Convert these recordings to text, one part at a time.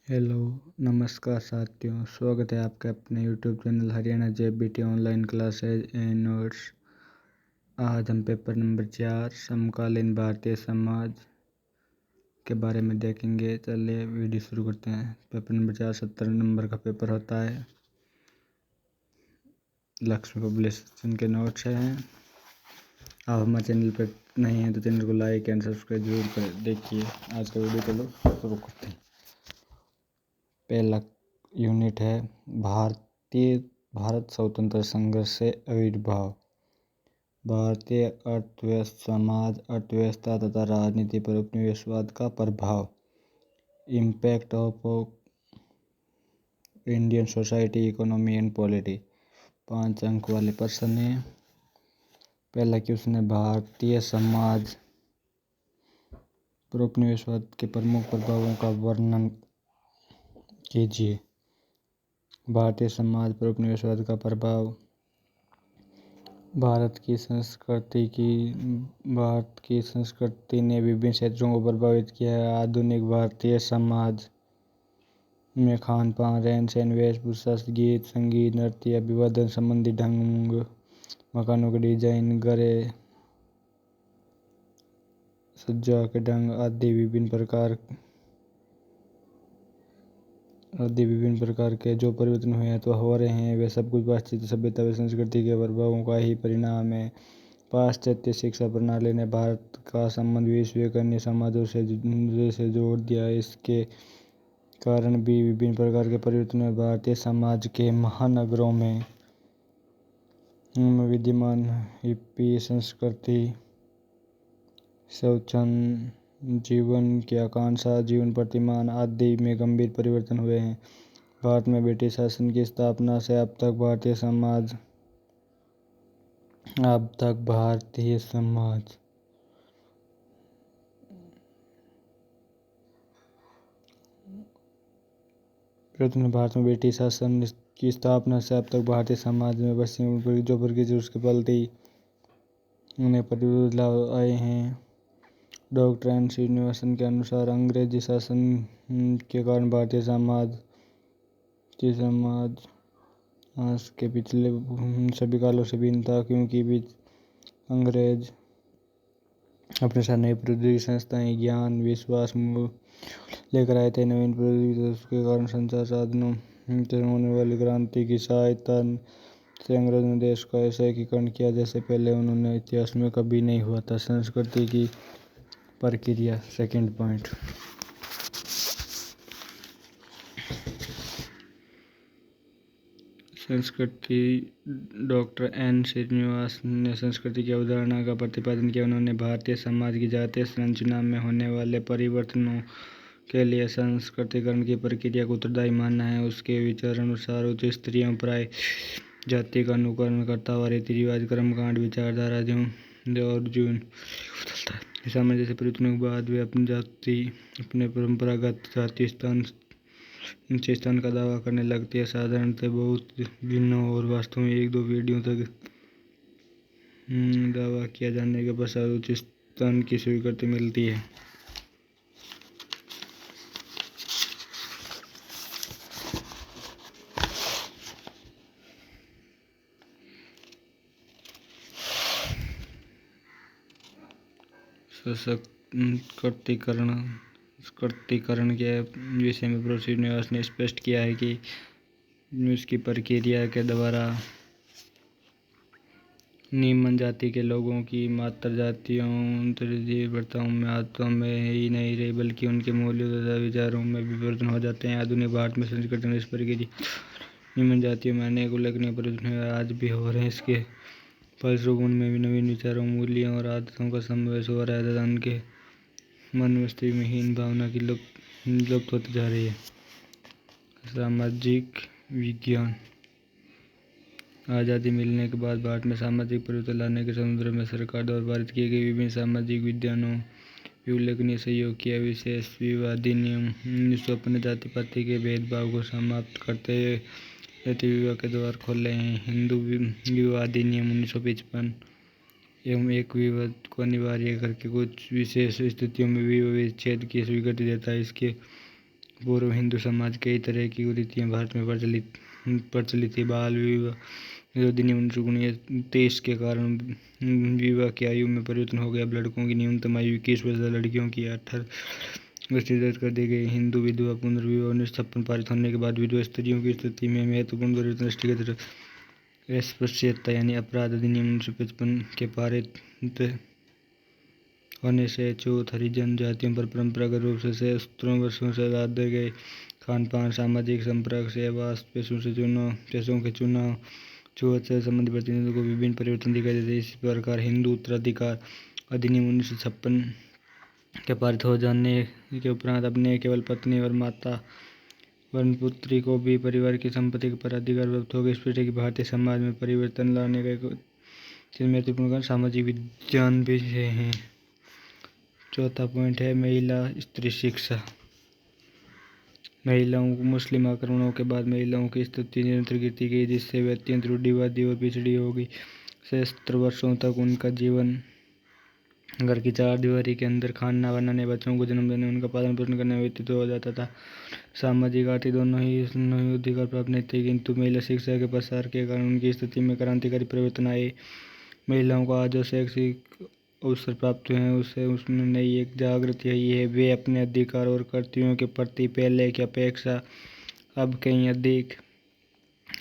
Hello, नमस्कार साथियों। स्वागत है आपका अपने YouTube channel Haryana JBT online classes and notes. आज हम पेपर नंबर 4 समकालीन भारतीय समाज के बारे में देखेंगे। चलिए वीडियो शुरू करते हैं। पेपर नंबर 4 70 नंबर का पेपर होता है। लक्ष्मी पब्लिकेशन के नोट्स हैं। आप हमारे चैनल पर नहीं हैं तो चैनल को लाइक एंड सब्सक्राइब जरूर करें। देखिए आज का वीडियो, चलो शुरू करते हैं। पहला यूनिट है भारत स्वतंत्र संघर्ष से आविर्भाव। भारतीय अर्थव्यवस्था, समाज, अर्थव्यवस्था तथा राजनीति पर उपनिवेशवाद का प्रभाव। Impact of Indian society, economy and polity. 5 अंक वाले प्रश्न है। पहला क्वेश्चन है, भारतीय समाज पर उपनिवेशवाद के प्रमुख प्रभावों का वर्णन कीजिए। भारतीय समाज पर उपनिवेशवाद का प्रभाव। भारत की संस्कृति ने विभिन्न क्षेत्रों को प्रभावित किया है। आधुनिक भारतीय समाज में खान पान, रहन सहन, वेशभूषा, गीत संगीत, नृत्य, अभिवादन संबंधी ढंग, मकानों के डिजाइन, घरे सज्जा के ढंग आदि विभिन्न प्रकार के जो परिवर्तन हुए हैं तो हो रहे हैं, वे सब कुछ पाश्चात्य सभ्यता व संस्कृति के प्रभावों का ही परिणाम है। पाश्चात्य शिक्षा प्रणाली ने भारत का संबंध विश्व के अन्य समाजों से जोड़ दिया। इसके कारण भी विभिन्न प्रकार के परिवर्तन हुए। भारतीय समाज के महानगरों में विद्यमान हिप्पी संस्कृति, स्वच्छंद जीवन की आकांक्षा, जीवन प्रतिमान आदि में गंभीर परिवर्तन हुए हैं। भारत में ब्रिटिश शासन की स्थापना से अब तक भारतीय समाज भारत में ब्रिटिश शासन की स्थापना से अब तक भारतीय समाज में पश्चिमी जो प्रकृति उसके पलती उन्हें बदलाव आए हैं। डॉक्टर एन श्रीनिवासन के अनुसार अंग्रेजी शासन के कारण भारतीय समाज आज के पिछले सभी कालों से भिन्न था, क्योंकि अंग्रेज अपने साथ नई प्रौद्योगिकी, संस्थाएं, ज्ञान, विश्वास लेकर आए थे। नवीन प्रौद्योगिकी के कारण संचार साधनों से होने वाली क्रांति की सहायता से अंग्रेजों ने देश का ऐसा एकीकरण किया जैसे पहले उन्होंने इतिहास में कभी नहीं हुआ था। संस्कृति की प्रक्रिया, सेकंड पॉइंट। संस्कृति। डॉक्टर एन श्रीनिवास ने संस्कृति की अवधारणा का प्रतिपादन किया। उन्होंने भारतीय समाज की जातीय संरचना में होने वाले परिवर्तनों के लिए संस्कृतिकरण की प्रक्रिया को उत्तरदायी माना है। उसके विचारानुसार उच्च स्तरीय प्राय जाति का अनुकरण करता हुआ रीति रिवाज, कर्मकांड, विचारधारा और जीवन सामान्य जैसे परिवर्तनों के बाद वे अपने परंपरागत जातीय स्थान का दावा करने लगती है। साधारणतः बहुत भिन्न और वास्तव में 1-2 पीढ़ियों तक दावा किया जाने के पश्चात उच्च स्थान की स्वीकृति मिलती है। सशक्तिकरण के विषय में प्रोफेसर श्रीनिवास ने स्पष्ट किया है कि उसकी प्रक्रिया के द्वारा निम्न जाति के लोगों की मात्र जातियों तृतीय प्रथाओं में आदतों में ही नहीं रही, बल्कि उनके मूल्यों तथा विचारों में भी परिवर्तन हो जाते हैं। आधुनिक भारत में संस्कृति में इस प्रक्रिया निम्न जातियों में अनेक उल्लेखनीय परिवर्तन आज भी हो रहे हैं। इसके फलस्वरूप उनमें भी नवीन विचारों, मूल्यों और आदतों का समावेश हो रहा है तथा उनके मन मस्तिष्क में हीन भावना की लुप्त होती जा रही है। सामाजिक विज्ञान। आज़ादी मिलने के बाद भारत में सामाजिक परिवर्तन लाने के समुद्र में सरकार द्वारा पारित किए गए विभिन्न सामाजिक विज्ञानों भी उल्लेखनीय सहयोग किया। विशेष विवाह अधिनियम 1950 ने जाति पाति के भेदभाव को समाप्त करते हुए जाति विवाह के द्वार खोले हैं। हिंदू विवाह अधिनियम 1955 एवं एक विवाह को अनिवार्य करके कुछ विशेष स्थितियों में विवाह विच्छेद की स्वीकृति देता है। इसके पूर्व हिंदू समाज कई तरह की कुरीतियाँ भारत में प्रचलित थी। बाल विवाह जो अधिनियम 1929 के कारण विवाह की आयु में परिवर्तन हो गया। अब लड़कों की न्यूनतम आयु 21 वर्ष, लड़कियों की 18 वर्ष निर्धारित कर दी गई। हिंदू विधवा पुनर्विवाह 1956 पारित होने के बाद विधवा स्त्रियों की स्थिति में महत्वपूर्ण परिवर्तन दृष्टिगत अस्पृश्यता यानी अपराध अधिनियम 1955 के पारित होने से छूत हरिजन जातियों पर परंपरागत रूप से सहस्त्रों वर्षों से लादे गए खान पान, सामाजिक संपर्क, सहवास, पेशों के चुनाव, छूत से संबंधित प्रतिनिधियों को विभिन्न परिवर्तन दिखाई देते हैं। इसी प्रकार हिंदू उत्तराधिकार अधिनियम 1956 के पारित हो जाने के उपरांत अपने केवल पत्नी और माता वर्ण पुत्री को भी परिवार की संपत्ति पर अधिकार प्राप्त हो गए। इस प्रकार की भारतीय समाज में परिवर्तन लाने का एक महत्वपूर्ण कारण सामाजिक विज्ञान भी है। चौथा पॉइंट है महिला स्त्री शिक्षा। महिलाओं को मुस्लिम आक्रमणों के बाद महिलाओं की स्थिति निरंतर गिरती गई, जिससे वे अत्यंत रूढ़िवादी और पिछड़ी हो गई। सहस्त्र वर्षों तक उनका जीवन घर की चार दीवारी के अंदर खाना बनाने, बच्चों को जन्म देने, उनका पालन पोषण करने में व्यतीत हो जाता था। सामाजिक आर्थिक दोनों ही अधिकार प्राप्त नहीं थे, किंतु महिला शिक्षा के प्रसार के कारण उनकी स्थिति में क्रांतिकारी परिवर्तन आए। महिलाओं को आज जो शैक्षिक अवसर प्राप्त हुए हैं उससे उसमें नई एक जागृति आई है। वे अपने अधिकार और कर्तव्यों के प्रति पहले की अपेक्षा अब कहीं अधिक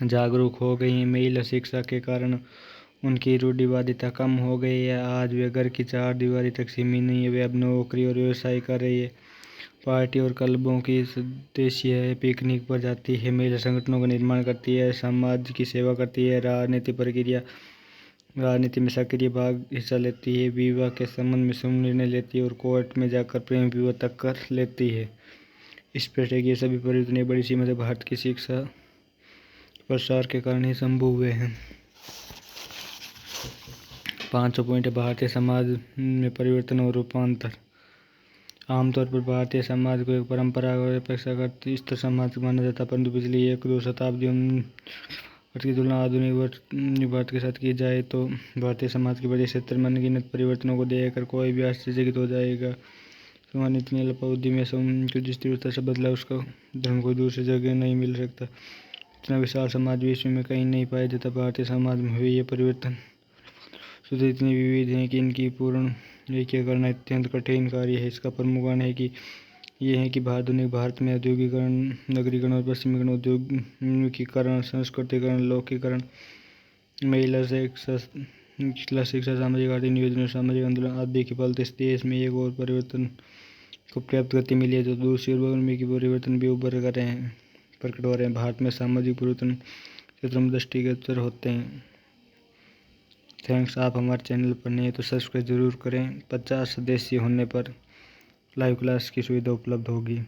जागरूक हो गई हैं। महिला शिक्षा के कारण उनकी रूढ़िवादिता कम हो गई है। आज वे घर की चार दीवारी तक सीमित नहीं है, वे अब नौकरी और व्यवसाय कर रही है, पार्टी और क्लबों की सदस्य है, पिकनिक पर जाती है, महिला संगठनों का निर्माण करती है, समाज की सेवा करती है, राजनीति में सक्रिय हिस्सा लेती है, विवाह के संबंध में सुन निर्णय लेती है और कोर्ट में जाकर प्रेम विवाह तक कर लेती है। इस प्रकार के सभी परिवर्तन एक बड़ी सीमा से भारत की शिक्षा प्रसार के कारण ही संभव हुए हैं। 5वां पॉइंट है भारतीय समाज में परिवर्तन और रूपांतर। आमतौर पर भारतीय समाज को एक परंपरागत और अपेक्षाकृत स्थिर समाज माना जाता है, परंतु पिछली 1-2 शताब्दियों की तुलना आधुनिक भारत के साथ की जाए तो भारतीय समाज के बड़े क्षेत्र में अनगिनत परिवर्तनों को देखकर कोई भी आश्चर्यचकित हो जाएगा। समाज इतनी अल्पावधि में कुछ इस तीव्रता से बदला उसका धर्म कोई दूसरी जगह नहीं मिल सकता। इतना विशाल समाज विश्व में कहीं नहीं पाया जाता। भारतीय समाज में हुए ये परिवर्तन शुद्ध इतने विविध हैं कि इनकी पूर्ण व्याख्या करना अत्यंत कठिन कार्य है। इसका प्रमुख कारण है कि ये है कि आधुनिक भारत में औद्योगिकरण, नगरीकरण और पश्चिमीकरण, औद्योगिकीकरण, संस्कृतिकरण, लौकिकरण, महिला शिक्षा, सामाजिक आर्थिक नियोजन, सामाजिक आंदोलन आदि के फलते इस देश में एक और परिवर्तन को पर्याप्त गति मिली है, जो दूसरी ओर बगल में की परिवर्तन भी प्रकट हो रहे हैं। भारत में सामाजिक परिवर्तन क्षेत्रों में दृष्टिगोचर होते हैं। थैंक्स। आप हमारे चैनल पर नए तो सब्सक्राइब जरूर करें। 50 सदस्य होने पर लाइव क्लास की सुविधा उपलब्ध होगी।